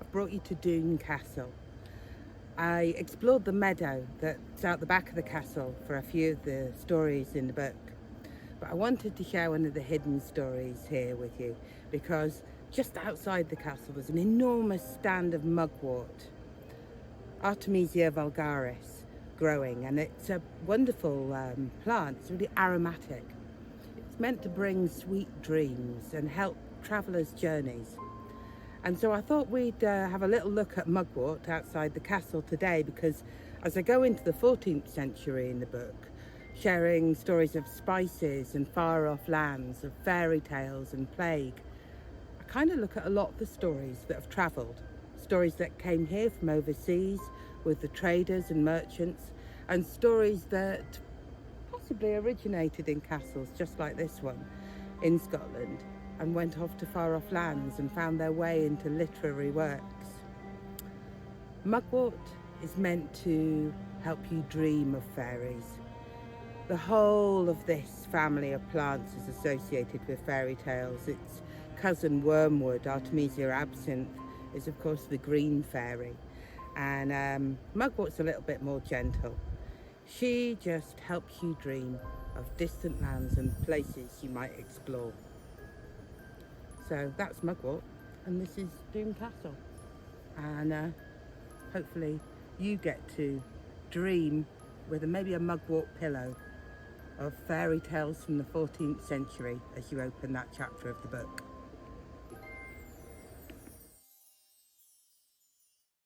I've brought you to Doon Castle. I explored the meadow that's out the back of the castle for a few of the stories in the book. But I wanted to share one of the hidden stories here with you because just outside the castle there's an enormous stand of mugwort, Artemisia vulgaris, growing, and it's a wonderful plant. It's really aromatic. It's meant to bring sweet dreams and help travellers' journeys. And so I thought we'd have a little look at mugwort outside the castle today, because as I go into the 14th century in the book, sharing stories of spices and far-off lands, of fairy tales and plague, I kind of look at a lot of the stories that have travelled, stories that came here from overseas with the traders and merchants, and stories that possibly originated in castles just like this one in Scotland and went off to far-off lands and found their way into literary works. Mugwort is meant to help you dream of fairies. The whole of this family of plants is associated with fairy tales. Its cousin wormwood, Artemisia absinthe, is of course the green fairy, and mugwort's a little bit more gentle. She just helps you dream of distant lands and places you might explore. So that's mugwort, and this is Doon Castle, and hopefully you get to dream with maybe a mugwort pillow of fairy tales from the 14th century as you open that chapter of the book.